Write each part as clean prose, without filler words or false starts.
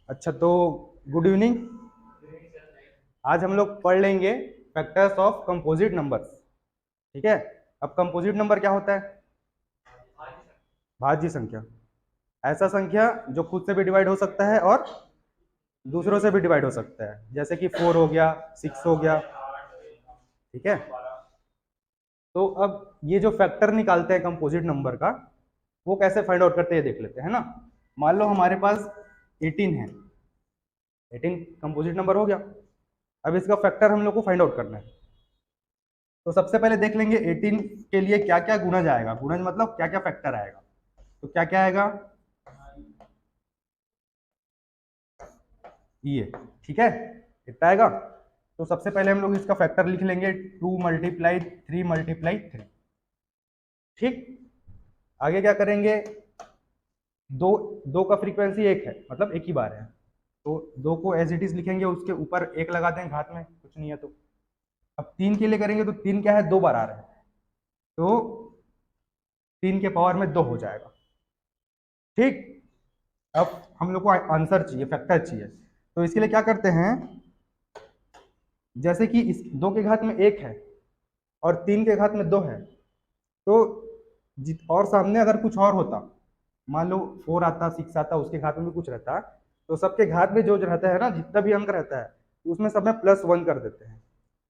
अच्छा तो good evening. आज हम लोग पढ़ लेंगे फैक्टर्स ऑफ कंपोजिट नंबर्स। ठीक है। अब कंपोजिट नंबर क्या होता है? भाज्य संख्या। ऐसा संख्या जो खुद से भी डिवाइड हो सकता है और दूसरों से भी डिवाइड हो सकता है, जैसे कि 4 हो गया, 6 हो गया। ठीक है। तो अब ये जो फैक्टर निकालते हैं कंपोजिट नंबर का, वो कैसे फाइंड आउट करते हैं ये देख लेते हैं ना। मान लो हमारे पास 18 है। 18 कंपोजिट नंबर हो गया। अब इसका फैक्टर हम लोग को फाइंड आउट करना है। तो सबसे पहले देख लेंगे 18 के लिए क्या क्या गुणज आएगा। गुणज मतलब क्या क्या फैक्टर आएगा। तो क्या क्या आएगा? ये। ठीक है। कितना आएगा? तो सबसे पहले हम लोग इसका फैक्टर लिख लेंगे 2 मल्टीप्लाई 3 मल्टीप्लाई 3। ठीक। आगे क्या करेंगे? दो दो का फ्रीक्वेंसी एक है, मतलब एक ही बार है। तो दो को एज इट इज लिखेंगे, उसके ऊपर एक लगा देंगे घात में, कुछ नहीं है तो। अब तीन के लिए करेंगे तो तीन क्या है, दो बार आ रहा है। तो तीन के पावर में दो हो जाएगा। ठीक। अब हम लोग को आंसर चाहिए, फैक्टर चाहिए। तो इसके लिए क्या करते हैं, जैसे कि इस दो के घात में एक है और तीन के घात में दो है, तो और सामने अगर कुछ और होता, मान लो 4 आता, 6 आता, उसके घात में भी कुछ रहता, तो सबके घात में जो रहता है ना, जितना भी अंक रहता है उसमें सब में +1 कर देते हैं।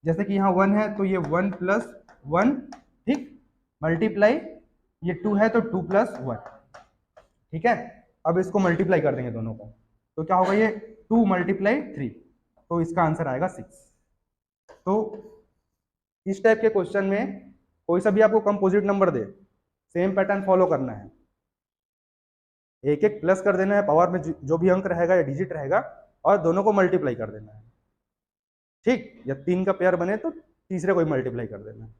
जैसे कि यहाँ 1 है तो ये 1 + 1। ठीक। मल्टीप्लाई, ये 2 है तो 2 + 1। ठीक है। अब इसको मल्टीप्लाई कर देंगे दोनों को, तो क्या होगा, ये 2 × 3, तो इसका आंसर आएगा 6। तो इस टाइप के क्वेश्चन में कोई सा भी आपको कंपोजिट नंबर दे, सेम पैटर्न फॉलो करना है। एक एक प्लस कर देना है, पावर में जो भी अंक रहेगा या डिजिट रहेगा, और दोनों को मल्टीप्लाई कर देना है। ठीक। या तीन का पेयर बने तो तीसरे को मल्टीप्लाई कर देना है।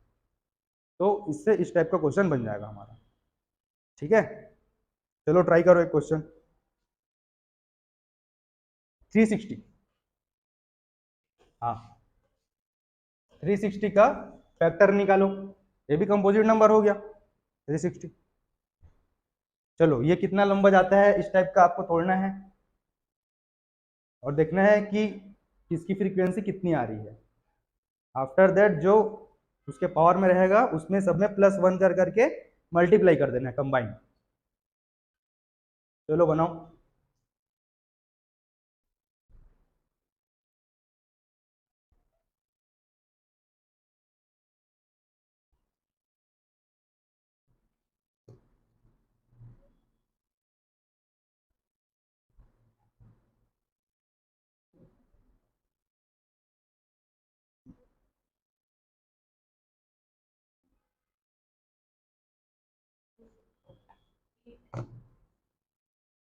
तो इससे इस टाइप का क्वेश्चन बन जाएगा हमारा। ठीक है। चलो ट्राई करो एक क्वेश्चन। 360। हाँ, 360 का फैक्टर निकालो। ये भी कंपोजिट नंबर हो गया 360। चलो ये कितना लंबा जाता है, इस टाइप का आपको तोड़ना है और देखना है कि किसकी फ्रीक्वेंसी कितनी आ रही है। आफ्टर दैट जो उसके पावर में रहेगा उसमें सब में +1 कर करके मल्टीप्लाई कर देना है, कंबाइन। चलो बनाओ।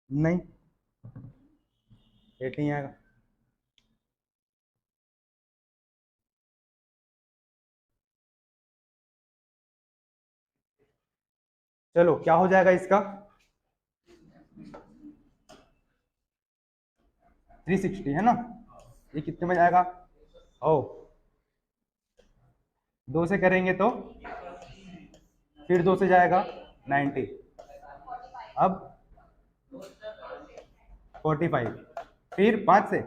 नहीं, 8 नहीं आएगा। चलो क्या हो जाएगा इसका, 360 है ना। ये कितने में जाएगा? ओ, दो से करेंगे तो फिर दो से जाएगा 90। अब 45, फिर 5 से।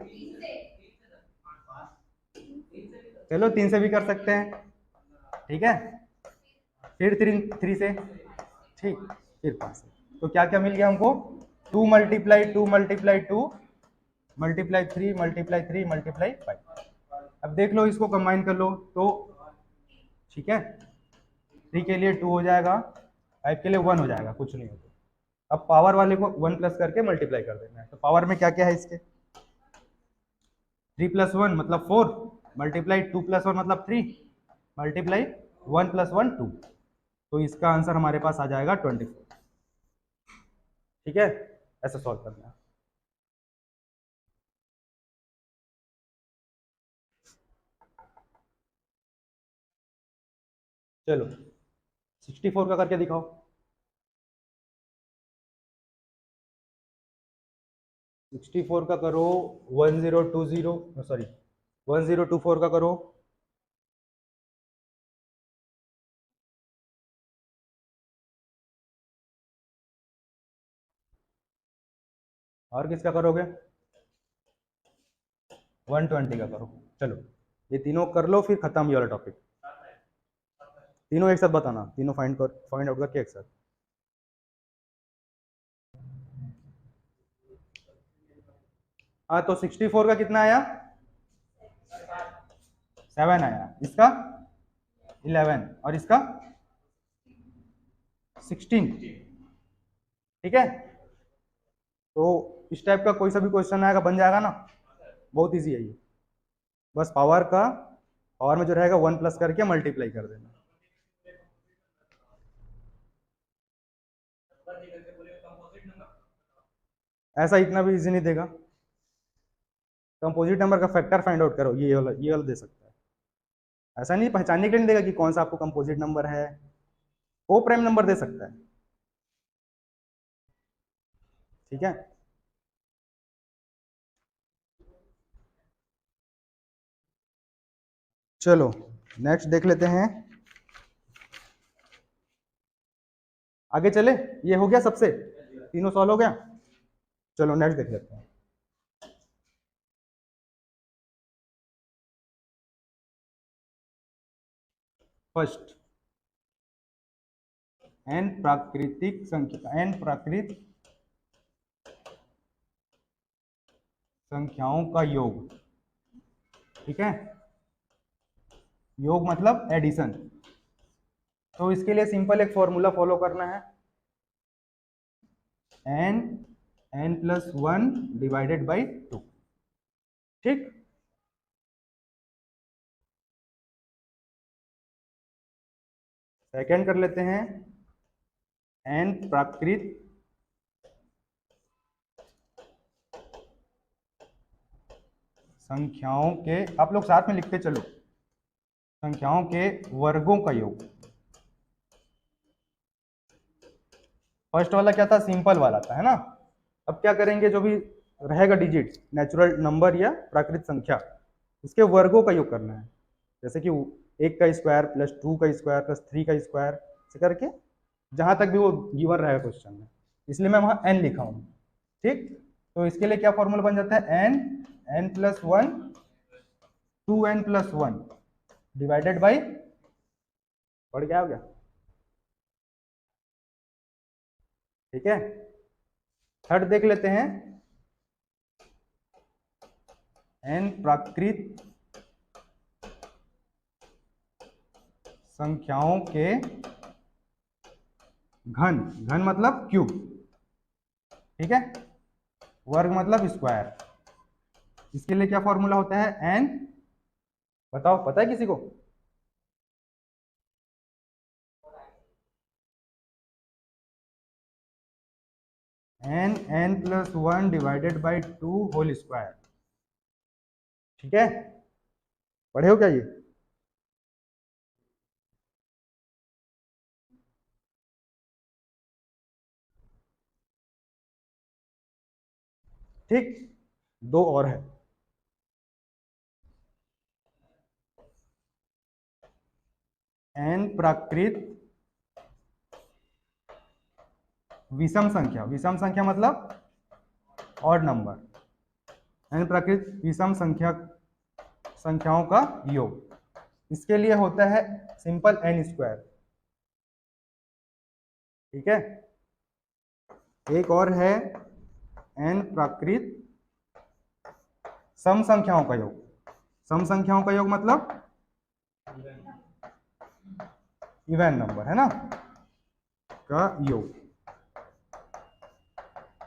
चलो 3 से भी कर सकते हैं। ठीक है। फिर 3 से। ठीक। फिर 5 से। तो क्या क्या मिल गया हमको, 2 × 2 × 2 × 3 × 5। अब देख लो, इसको कंबाइन कर लो तो ठीक है, 3 के लिए 2 हो जाएगा, 5 के लिए 1 हो जाएगा, कुछ नहीं होगा। अब पावर वाले को 1 प्लस करके मल्टीप्लाई कर देना है। तो पावर में क्या क्या है इसके, 3 + 1 मतलब 4, मल्टीप्लाई 2 + 1 मतलब 3, मल्टीप्लाई 1 + 1 2। तो इसका आंसर हमारे पास आ जाएगा 24। ठीक है। ऐसा सॉल्व करना है। चलो 64 का करके दिखाओ। 64 का करो, 1020, सॉरी 1024 का करो। और किसका करोगे? 120 का करो। चलो ये तीनों कर लो, फिर खत्म ये वाला टॉपिक। तीनों एक साथ बताना, तीनों फाइंड आउट करके एक साथ। हाँ तो 64 का कितना आया? 7 आया, इसका 11 और इसका 16। ठीक है, तो इस टाइप का कोई सा भी क्वेश्चन आएगा बन जाएगा ना, बहुत इजी है ये। बस पावर में जो रहेगा 1 प्लस करके मल्टीप्लाई कर देना। ऐसा इतना भी इजी नहीं देगा। कंपोजिट नंबर का फैक्टर फाइंड आउट करो, ये वाला दे सकता है। ऐसा नहीं पहचानने के लिए नहीं देगा कि कौन सा आपको कंपोजिट नंबर है, वो प्राइम नंबर दे सकता है। ठीक है, चलो नेक्स्ट देख लेते हैं। आगे चले, ये हो गया सबसे, तीनों सॉल्व हो गया। चलो नेक्स्ट देख लेते हैं। फर्स्ट, n प्राकृतिक संख्याओं का योग। ठीक है, योग मतलब एडिशन। तो इसके लिए सिंपल एक फॉर्मूला फॉलो करना है, n प्लस 1 डिवाइडेड बाई 2। ठीक, सेकेंड कर लेते हैं, n प्राकृत संख्याओं के, आप लोग साथ में लिखते चलो, संख्याओं के वर्गों का योग। फर्स्ट वाला क्या था? सिंपल वाला था, है ना। अब क्या करेंगे, जो भी रहेगा डिजिट, नेचुरल नंबर या प्राकृत संख्या, उसके वर्गों का योग करना है। जैसे कि 1 का स्क्वायर प्लस 2 का स्क्वायर प्लस 3 का स्क्वायर से करके जहां तक भी वो गिवन रहेगा क्वेश्चन में, इसलिए मैं वहां n लिखा हूं। ठीक, तो इसके लिए क्या फॉर्मूला बन जाता है, n plus 1 2n plus 1 divided by, बढ़ क्या हो गया? ठीक है, थर्ड देख लेते हैं, n प्राकृत संख्याओं के घन, घन मतलब क्यूब। ठीक है, वर्ग मतलब स्क्वायर। इसके लिए क्या फॉर्मूला होता है, n, बताओ पता है किसी को? n plus 1 divided by 2 whole square. ठीक है, पढ़े हो क्या ये? ठीक, दो और है, n प्राकृत विषम संख्या, विषम संख्या मतलब ऑड नंबर, n प्राकृत विषम संख्याओं का योग। इसके लिए होता है सिंपल n स्क्वायर। ठीक है, एक और है n प्राकृत सम संख्याओं का योग। सम संख्याओं का योग मतलब इवन नंबर, है ना, का योग।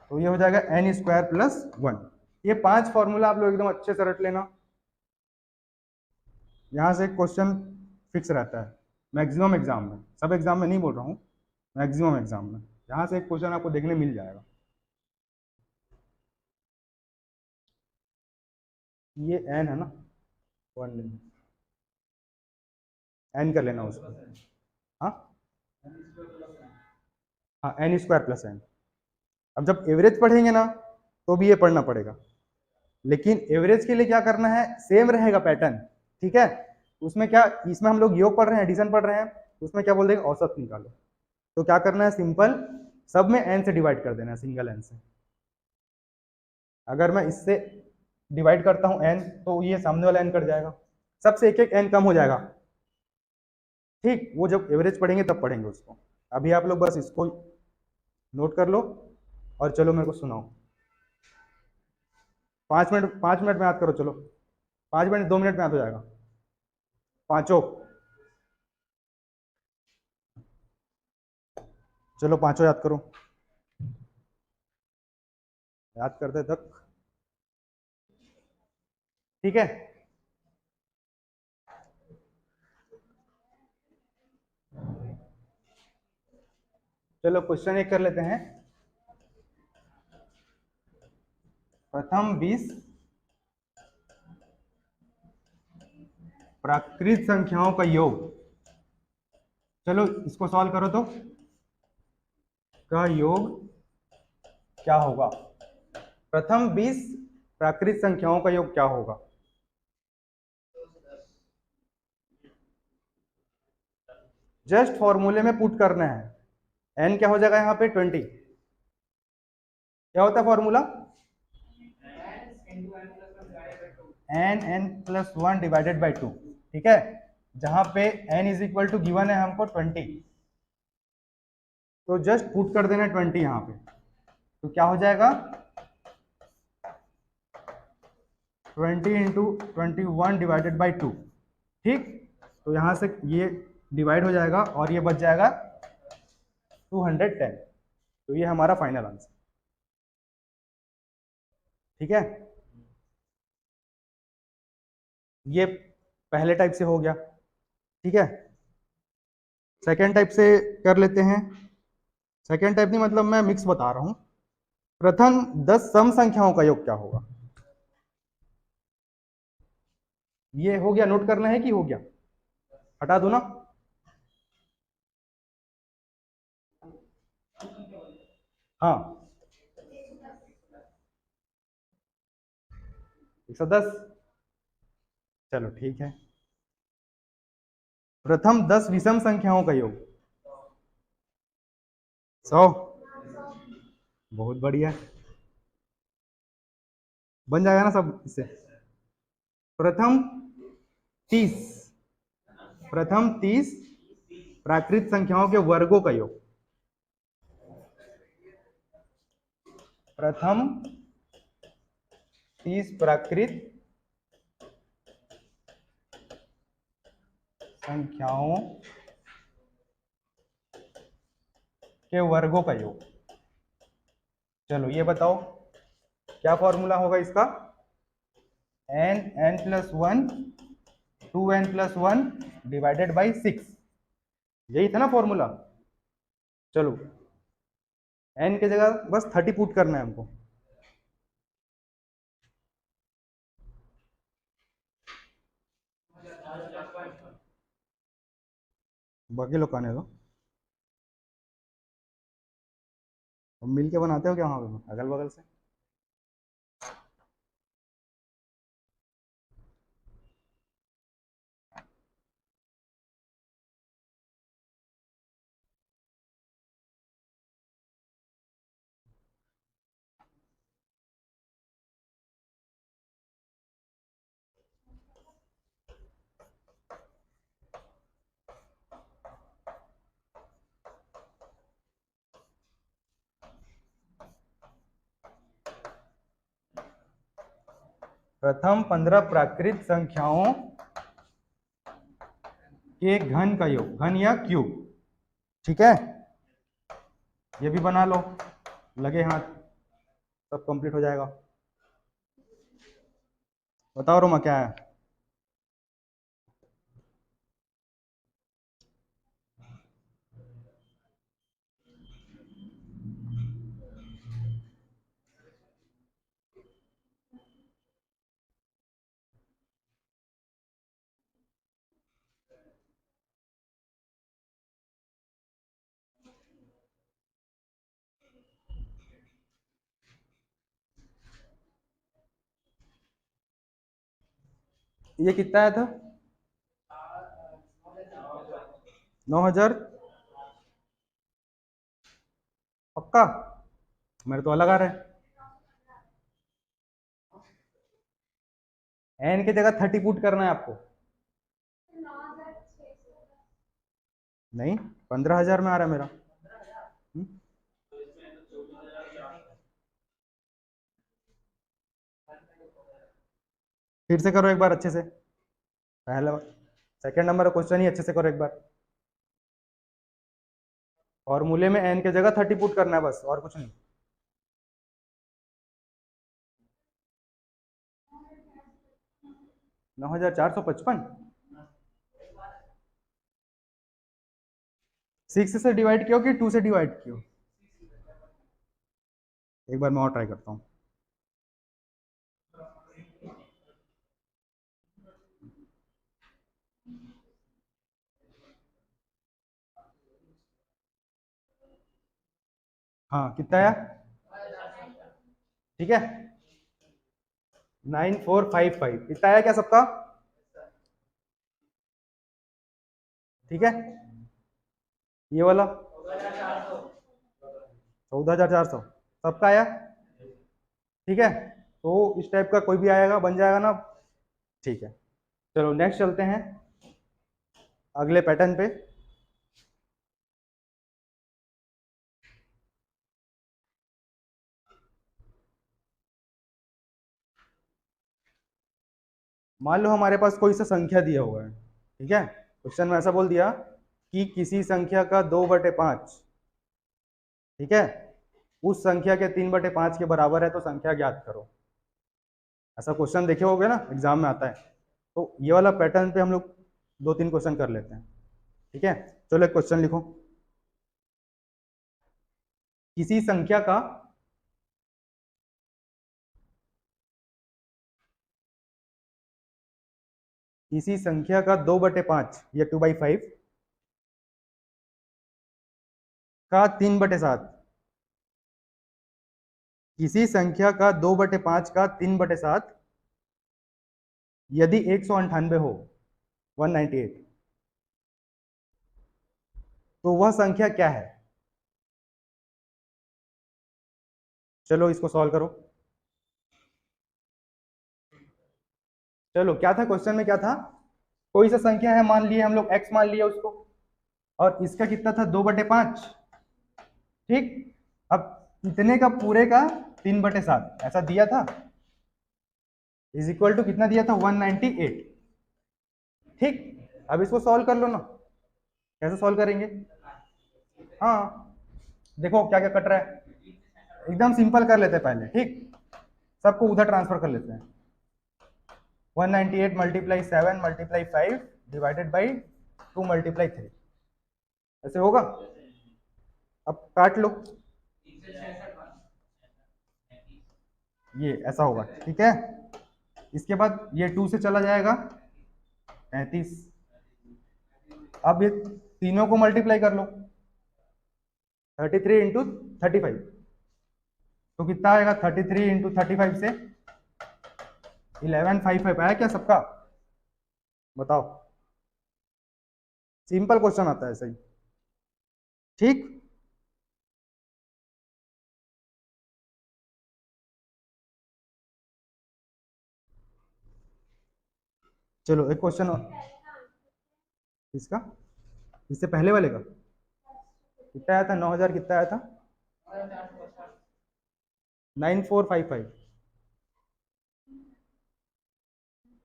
तो ये हो जाएगा n स्क्वायर प्लस 1। ये 5 फॉर्मूला आप लोग एकदम अच्छे से रट लेना, यहाँ से क्वेश्चन फिक्स रहता है मैक्सिमम एग्जाम में, सब एग्जाम में नहीं बोल रहा हूँ, मैक्सिमम एग्जाम में यहाँ से एक क्वेश्चन आपको देखने मिल जाएगा। ये n है ना, 1 नहीं, n कर लेना उसको। हाँ हाँ, n स्क्वायर प्लस n। अब जब एवरेज पढ़ेंगे ना तो भी ये पढ़ना पड़ेगा, लेकिन एवरेज के लिए क्या करना है, सेम रहेगा पैटर्न। ठीक है, उसमें क्या, इसमें हम लोग योग पढ़ रहे हैं, एडिशन पढ़ रहे हैं, उसमें क्या बोल देंगे, औसत निकालो। तो क्या करना है, सिंपल सब में n से डिवाइड कर देना है, सिंगल n से। अगर मैं इससे डिवाइड करता हूँ n, तो ये सामने वाला n कट जाएगा, सबसे एक एक n कम हो जाएगा। ठीक, वो जब एवरेज पढ़ेंगे तब पढ़ेंगे उसको। अभी आप लोग बस इसको नोट कर लो और चलो मेरे को सुनाओ। 5 मिनट, 5 मिनट में याद करो, चलो 5 मिनट 2 मिनट में याद हो जाएगा पांचों। चलो पांचों याद करो, याद करते तक। ठीक है, चलो क्वेश्चन एक कर लेते हैं। प्रथम 20 प्राकृत संख्याओं का योग, चलो इसको सॉल्व करो तो, का योग क्या होगा? प्रथम 20 प्राकृत संख्याओं का योग क्या होगा? जस्ट फॉर्मूले में पुट करना है। n क्या हो जाएगा यहाँ पे 20, क्या होता है फॉर्मूला? n+1 divided by 2। ठीक है, जहां पे n is equal to given है हमको 20, तो जस्ट पुट कर देना 20 यहाँ पे, तो क्या हो जाएगा 20 × 21 डिवाइडेड बाई 2। ठीक, तो यहाँ से ये डिवाइड हो जाएगा और ये बच जाएगा 210। तो ये हमारा फाइनल आंसर। ठीक है, ये पहले टाइप से हो गया। ठीक है, सेकेंड टाइप से कर लेते हैं। सेकेंड टाइप नहीं, मतलब मैं मिक्स बता रहा हूं। प्रथम 10 सम संख्याओं का योग क्या होगा? ये हो गया, नोट करना है कि हो गया? हटा दो ना। हाँ, 110। चलो ठीक है, प्रथम 10 विषम संख्याओं का योग 100। बहुत बढ़िया, बन जाएगा ना सब इससे। प्रथम 30, प्रथम 30 प्राकृत संख्याओं के वर्गों का योग। प्रथम 30 प्राकृत संख्याओं के वर्गों का योग। चलो ये बताओ क्या फॉर्मूला होगा इसका? n+1 2n+1 डिवाइडेड बाई 6, यही था ना फॉर्मूला। चलो n की जगह बस 30 पुट करना है हमको। बाकी लोग कहने दो, अब मिल के बनाते हो क्या वहां पे अगल बगल से? प्रथम 15 प्राकृत संख्याओं के घन का योग, घन या क्यूब। ठीक है, ये भी बना लो, लगे हाथ, सब कंप्लीट हो जाएगा। बताओ रोमा क्या है? ये कितना आया था? 9000? पक्का? मेरे तो अलग आ रहा है। एन की जगह 30 पुट करना है आपको। नहीं, 15,000 में आ रहा है मेरा। हम्म? फिर से करो एक बार अच्छे से, पहला सेकंड नंबर का क्वेश्चन ही अच्छे से करो एक बार। फॉर्मूले में एन की जगह 30 पुट करना है बस, और कुछ नहीं। नौ हजार चार सौ पचपन, 6 से डिवाइड किया कि 2 से डिवाइड किया? एक बार मैं और ट्राई करता हूँ। हाँ, कितना आया? ठीक है, 9455 इतना आया क्या सबका? ठीक है, ये वाला 14,400 सबका आया। ठीक है, तो इस टाइप का कोई भी आएगा, बन जाएगा ना। ठीक है, चलो नेक्स्ट चलते हैं अगले पैटर्न पे। मान लो हमारे पास कोई सा संख्या दिया हुआ है। ठीक है, क्वेश्चन में ऐसा बोल दिया कि किसी संख्या का 2/5, ठीक है, उस संख्या के 3/5 के बराबर है, तो संख्या ज्ञात करो। ऐसा क्वेश्चन देखे होगे ना, एग्जाम में आता है। तो ये वाला पैटर्न पे हम लोग 2-3 क्वेश्चन कर लेते हैं। ठीक है, चलो एक क्वेश्चन लिखो। किसी संख्या का किसी संख्या का 2/5 या 2/5 का 3/7, किसी संख्या का 2/5 का 3/7 यदि 198 हो, 198, तो वह संख्या क्या है? चलो इसको सॉल्व करो। चलो, क्या था क्वेश्चन में, क्या था? कोई सा संख्या है, मान लिए हम लोग x मान लिया उसको, और इसका कितना था? 2/5। ठीक, अब इतने का पूरे का 3/7 ऐसा दिया था, इज इक्वल टू कितना दिया था? 198। ठीक, अब इसको सॉल्व कर लो ना। कैसे सॉल्व करेंगे? हाँ, देखो क्या क्या कट रहा है, एकदम सिंपल कर लेते हैं पहले। ठीक, सबको उधर ट्रांसफर कर लेते हैं। 198 multiply 7 multiply 5 divided by 2 multiply 3, ऐसे होगा। अब काट लो, ये ऐसा होगा। ठीक है, इसके बाद ये 2 से चला जाएगा 33। अब ये तीनों को मल्टीप्लाई कर लो, 33 इंटू 35, तो कितना आएगा? 33 इंटू 35 से 1155 आया क्या सबका? बताओ, सिंपल क्वेश्चन आता है सही। ठीक, चलो एक क्वेश्चन। इसका, इससे पहले वाले का कितना आया था? 9,000 कितना आया था? 9455।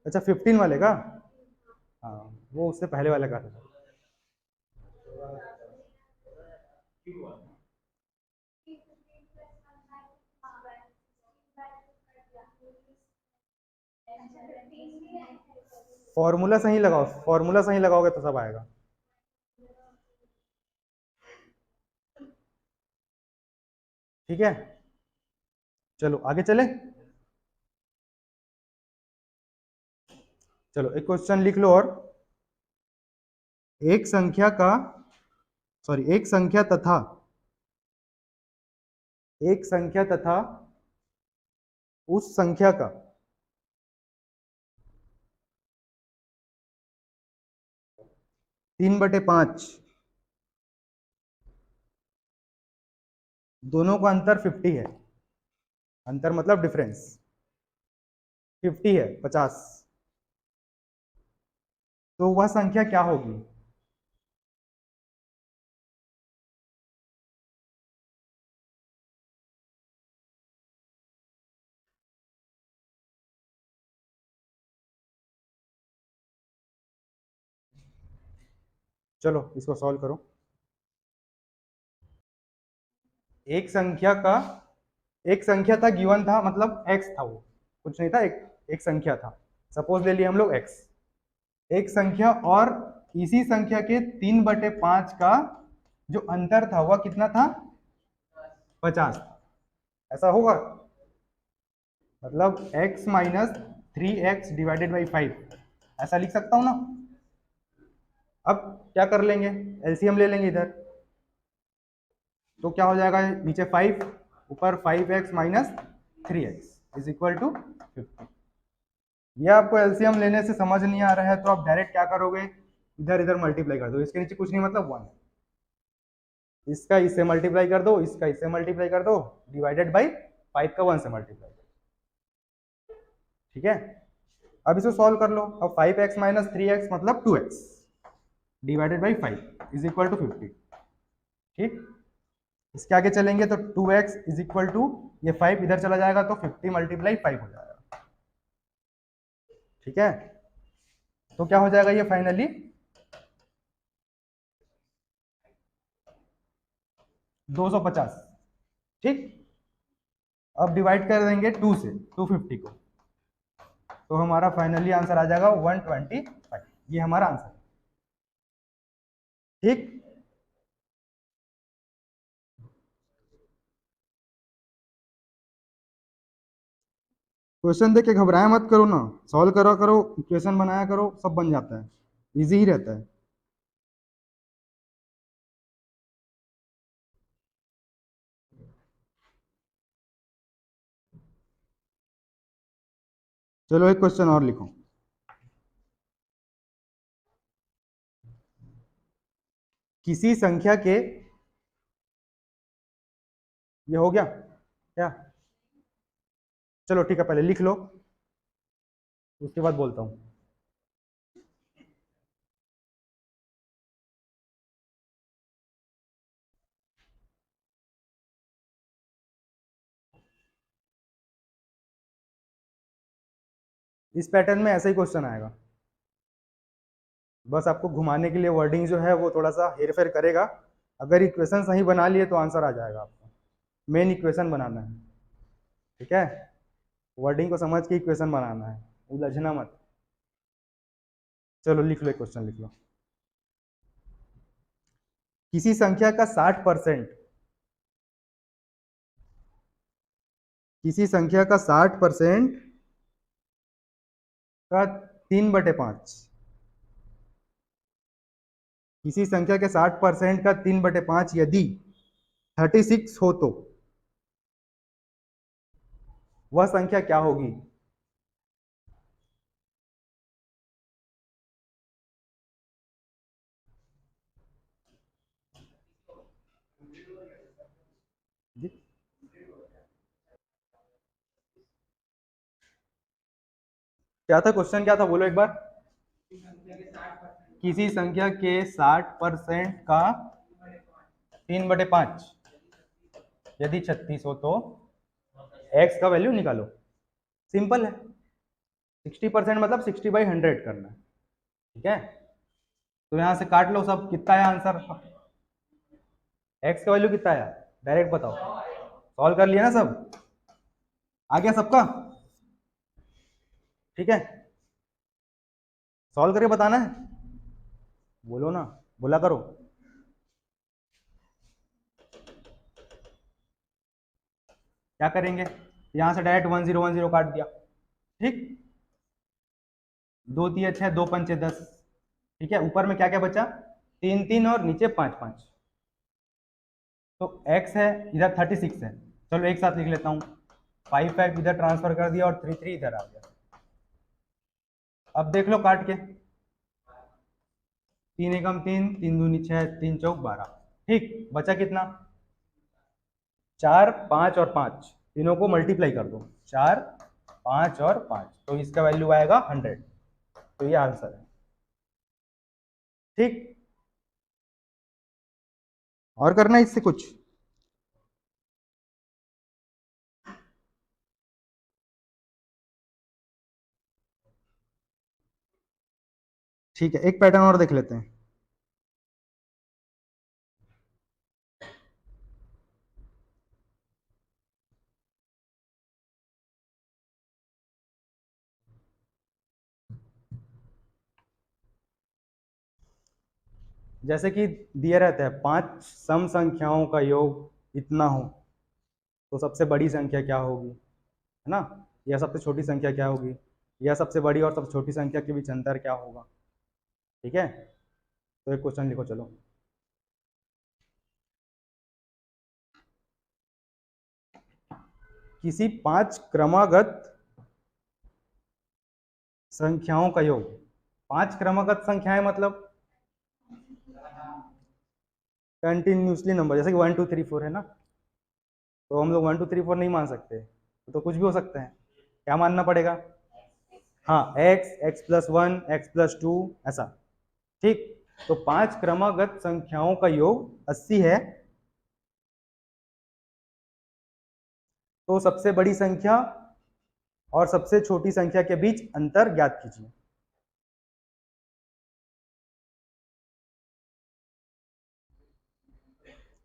अच्छा, 15 वाले का? हाँ, वो उससे पहले वाले का था। फॉर्मूला सही लगाओ, फॉर्मूला सही लगाओगे तो सब आएगा। ठीक है, चलो आगे चले। चलो एक क्वेश्चन लिख लो और। एक संख्या का, सॉरी, एक संख्या तथा उस संख्या का 3/5, दोनों का अंतर 50 है। अंतर मतलब डिफरेंस 50 है, 50। तो वह संख्या क्या होगी? चलो इसको सॉल्व करो। एक संख्या का एक संख्या था, गिवन था, मतलब एक्स था, वो कुछ नहीं था, एक संख्या था, सपोज ले लिया हम लोग एक्स, एक संख्या, और इसी संख्या के 3/5 का जो अंतर था वह कितना था? 50। ऐसा होगा, मतलब x minus 3x divided by 5, ऐसा लिख सकता हूं ना। अब क्या कर लेंगे, एलसीएम ले लेंगे इधर, तो क्या हो जाएगा, नीचे 5, ऊपर 5x minus 3x is equal to 50। ये आपको एलसीएम लेने से समझ नहीं आ रहा है तो आप डायरेक्ट क्या करोगे, इधर इधर मल्टीप्लाई कर दो, इसके नीचे कुछ नहीं मतलब 1, इसका इससे मल्टीप्लाई कर दो, इसका इससे मल्टीप्लाई कर दो, डिवाइडेड बाई 5 का 1 से मल्टीप्लाई। ठीक है, अब इसे सॉल्व कर लो। अब 5x माइनस 3x मतलब 2x divided by 5 is equal to 50। ठीक, इसके आगे चलेंगे तो 2x इज इक्वल टू, ये 5 इधर चला जाएगा तो 50 मल्टीप्लाई 5 हो जाएगा। ठीक है, तो क्या हो जाएगा ये फाइनली 250। ठीक, अब डिवाइड कर देंगे 2 से 250 को, तो हमारा फाइनली आंसर आ जाएगा 125। ये हमारा आंसर है। ठीक, क्वेश्चन देख के घबराया मत करो ना, सॉल्व करो करो, इक्वेशन बनाया करो, सब बन जाता है, इजी ही रहता है। चलो एक क्वेश्चन और लिखो। किसी संख्या के, ये हो गया क्या? चलो ठीक है, पहले लिख लो, उसके बाद बोलता हूं। इस पैटर्न में ऐसा ही क्वेश्चन आएगा, बस आपको घुमाने के लिए वर्डिंग जो है वो थोड़ा सा हेर फेर करेगा। अगर इक्वेशन सही बना लिए तो आंसर आ जाएगा आपको, मेन इक्वेशन बनाना है। ठीक है, वर्डिंग को समझ के इक्वेशन बनाना है, उलझना मत। चलो लिख लो, क्वेश्चन लिख लो। किसी संख्या का 60%, किसी संख्या का 60% का 3/5, किसी संख्या के 60% का 3/5 यदि 36 हो तो वह संख्या क्या होगी? जी? क्या था क्वेश्चन, क्या था, बोलो एक बार। किसी संख्या के 60% का 3/5 यदि 36 हो तो x का वैल्यू निकालो। सिंपल है, 60% मतलब 60/100 करना है। ठीक है, तो यहां से काट लो सब, कितना है आंसर, x का वैल्यू कितना आया, डायरेक्ट बताओ। सॉल्व कर लिया ना सब, आ गया सबका? ठीक है, सॉल्व करके बताना है, बोलो ना, बोला करो। क्या करेंगे, यहां से डायरेक्ट 1010 काट दिया। ठीक, 2 3 6 2 5 10। ठीक है, ऊपर में क्या क्या बचा, 3 3 और नीचे 5 5, तो x है, इधर 36 है। चलो एक साथ लिख लेता हूँ, 5 5 इधर ट्रांसफर कर दिया और 3 3 इधर आ गया। अब देख लो काट के, 3 एकम 3, 3 दूनी 6, 3 चौक 12। ठीक, बचा कितना, 4 5 और 5, तीनों को मल्टीप्लाई कर दो, 4 5 और 5, तो इसका वैल्यू आएगा 100। तो ये आंसर है। ठीक, और करना है इससे कुछ? ठीक है, एक पैटर्न और देख लेते हैं। जैसे कि दिया रहता है 5 सम संख्याओं का योग इतना हो, तो सबसे बड़ी संख्या क्या होगी, है ना? या सबसे छोटी संख्या क्या होगी, या सबसे बड़ी और सबसे छोटी संख्या के बीच अंतर क्या होगा? ठीक है, तो एक क्वेश्चन लिखो चलो। किसी 5 क्रमागत संख्याओं का योग, 5 क्रमागत संख्याएं मतलब कंटिन्यूसली नंबर, जैसे कि 1 2 3 4 है ना, तो हम लोग 1 2 3 4 नहीं मान सकते, तो कुछ भी हो सकता है। क्या मानना पड़ेगा? हाँ, x+1 x+2 ऐसा। ठीक, तो 5 क्रमागत संख्याओं का योग 80 है, तो सबसे बड़ी संख्या और सबसे छोटी संख्या के बीच अंतर ज्ञात कीजिए।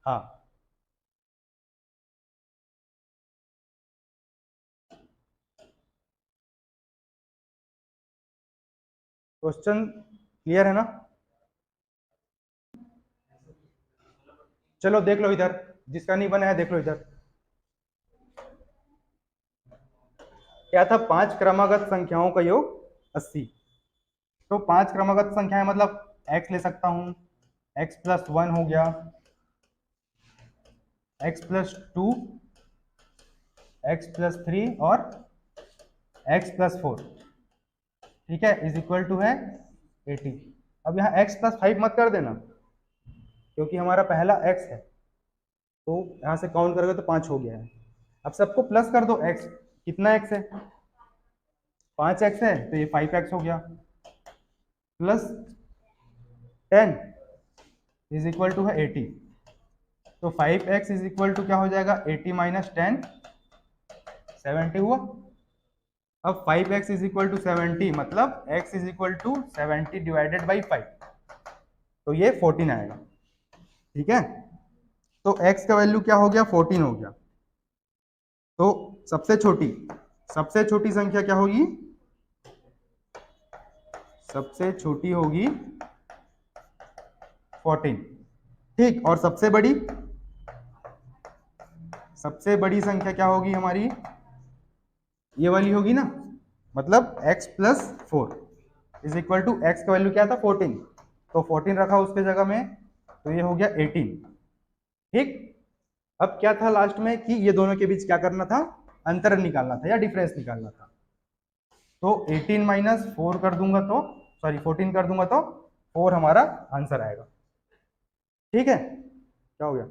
हाँ, क्वेश्चन क्लियर है ना? चलो देख लो इधर, जिसका नहीं बना है देख लो इधर। क्या था? 5 क्रमागत संख्याओं का योग 80। तो 5 क्रमागत संख्याएं मतलब x ले सकता हूं, x+1 हो गया, x+2, x+3 और x+4। ठीक है, इज इक्वल टू है 80। अब यहाँ x+5 मत कर देना, क्योंकि हमारा पहला x है, तो यहाँ से काउंट करोगे तो 5 हो गया है। अब सबको प्लस कर दो, x कितना x है? 5x है, तो ये 5x हो गया, प्लस 10 इज इक्वल टू है 80। तो 5x इज इक्वल टू क्या हो जाएगा? 80 माइनस 10, 70 हुआ। अब 5x इज इक्वल टू 70, मतलब x is equal to 70 divided by 5, तो ये 14 आएगा। ठीक है, तो x का वैल्यू क्या हो गया? 14 हो गया। तो सबसे छोटी संख्या क्या होगी? सबसे छोटी होगी 14। ठीक, और सबसे बड़ी संख्या क्या होगी हमारी? ये वाली होगी ना, मतलब x+4 is equal to, x का वैल्यू क्या था? 14, तो 14 रखा उसके जगह में, तो ये हो गया 18। ठीक, अब क्या था लास्ट में कि ये दोनों के बीच क्या करना था? अंतर निकालना था या डिफरेंस निकालना था। तो 18 माइनस 4 कर दूंगा तो, सॉरी 14 कर दूंगा तो 4 हमारा आंसर आएगा। ठीक है, क्या हो गया?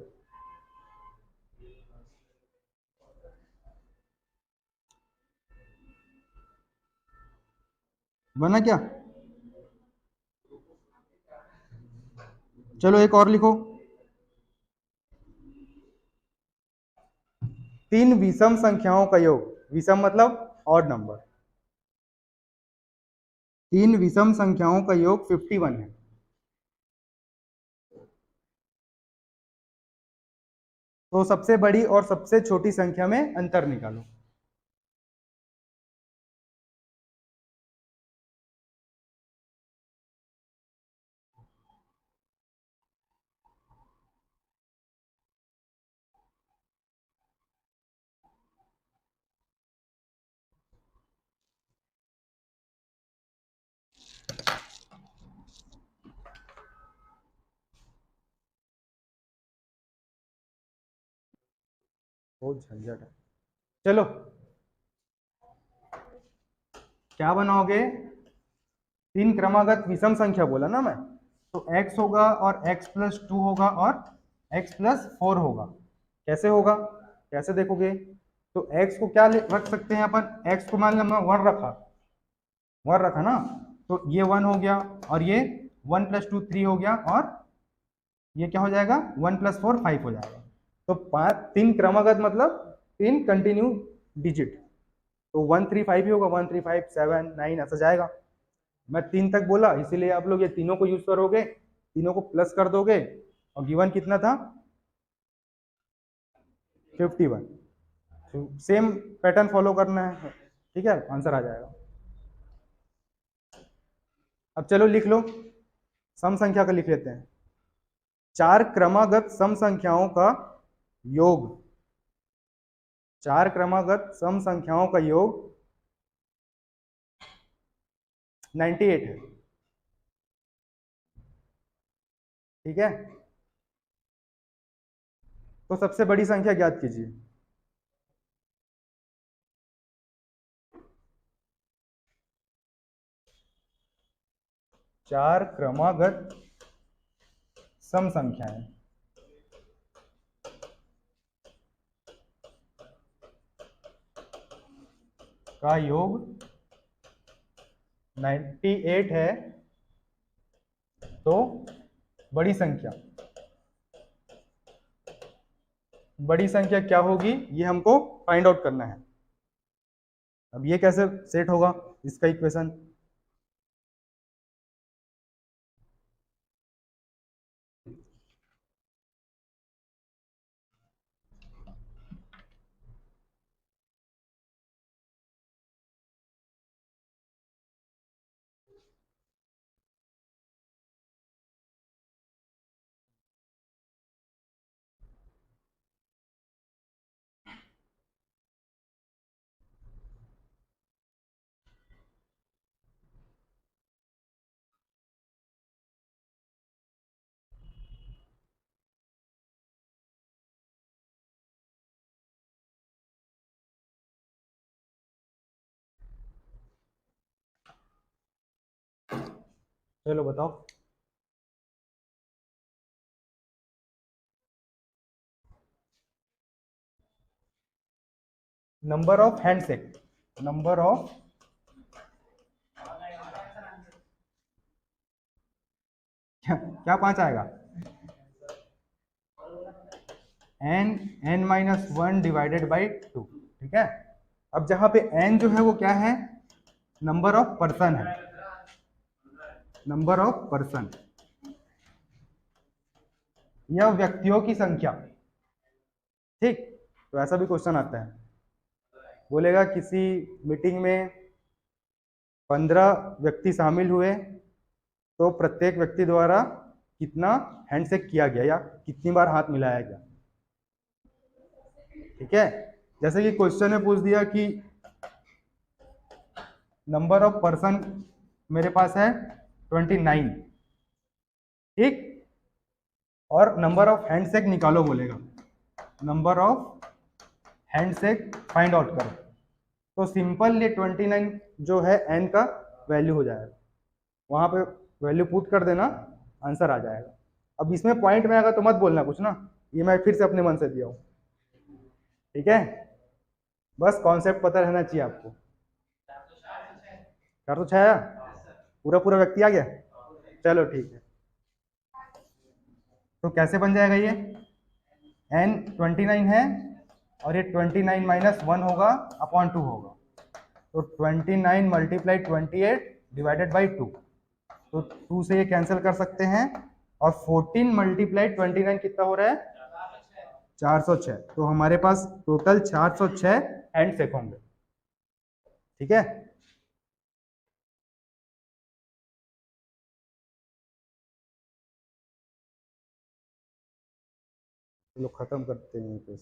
बना क्या? चलो एक और लिखो। 3 विषम संख्याओं का योग, विषम मतलब ऑड नंबर, 3 विषम संख्याओं का योग 51 है। तो सबसे बड़ी और सबसे छोटी संख्या में अंतर निकालो। बहुत झंझट है। चलो, क्या बनाओगे? 3 क्रमागत विषम संख्या बोला ना मैं, तो x होगा और x+2 होगा और x+4 होगा। कैसे होगा, कैसे देखोगे? तो x को क्या रख सकते हैं अपन? x को मान लिया हमने 1 रखा, 1 रखा ना, तो ये 1 हो गया और ये 1+2 3 हो गया, और ये क्या हो जाएगा, 1+4 5 हो जाएगा। तो तीन क्रमागत मतलब तीन कंटिन्यू डिजिट, तो 1 3 5 ही होगा, 1 3 5 7 9 ऐसा जाएगा। मैं 3 तक बोला, इसीलिए आप लोग ये तीनों को यूज करोगे, तीनों को प्लस कर दोगे, और गिवन कितना था 51। सेम पैटर्न फॉलो करना है, ठीक है, आंसर आ जाएगा। अब चलो लिख लो, सम संख्या का लिख लेते हैं। चार क्रमागत सम संख्याओं का योग, चार क्रमागत सम संख्याओं का योग 98 है, ठीक है। तो सबसे बड़ी संख्या ज्ञात कीजिए। चार क्रमागत सम संख्याएं का योग 98 है, तो बड़ी संख्या क्या होगी, ये हमको फाइंड आउट करना है। अब ये कैसे सेट होगा इसका इक्वेशन, चलो बताओ। नंबर ऑफ हैंडसेक, नंबर ऑफ क्या पांच आएगा, n-1 डिवाइडेड बाई 2, ठीक है। अब जहां पे n जो है वो क्या है, नंबर ऑफ पर्सन है, नंबर ऑफ पर्सन, या व्यक्तियों की संख्या, ठीक। तो ऐसा भी क्वेश्चन आता है, बोलेगा किसी मीटिंग में 15 व्यक्ति शामिल हुए, तो प्रत्येक व्यक्ति द्वारा कितना हैंडशेक किया गया या कितनी बार हाथ मिलाया गया, ठीक है। जैसे कि क्वेश्चन में पूछ दिया कि नंबर ऑफ पर्सन मेरे पास है 29, ठीक, और नंबर ऑफ हैंडशेक निकालो बोलेगा, number of handshake find out करो। तो सिंपल ये 29 जो है एन का वैल्यू हो जाएगा, वहां पे वैल्यू पुट कर देना, आंसर आ जाएगा। अब इसमें पॉइंट में आएगा तो मत बोलना कुछ ना, ये मैं फिर से अपने मन से दिया हूँ, ठीक है। बस कॉन्सेप्ट पता रहना चाहिए आपको। 406 आया, पूरा पूरा व्यक्ति आ गया, चलो ठीक है। तो कैसे बन जाएगा ये, एन 29 है, और ये 29 माइनस 1 होगा अपॉन 2 होगा, तो 29 मल्टीप्लाई 28 डिवाइडेड बाई 2, तो 2 से ये कैंसिल कर सकते हैं, और 14 मल्टीप्लाई 29 कितना हो रहा है 406, तो हमारे पास टोटल 406 हैंडशेक होंगे, ठीक है। चलो खत्म करते हैं।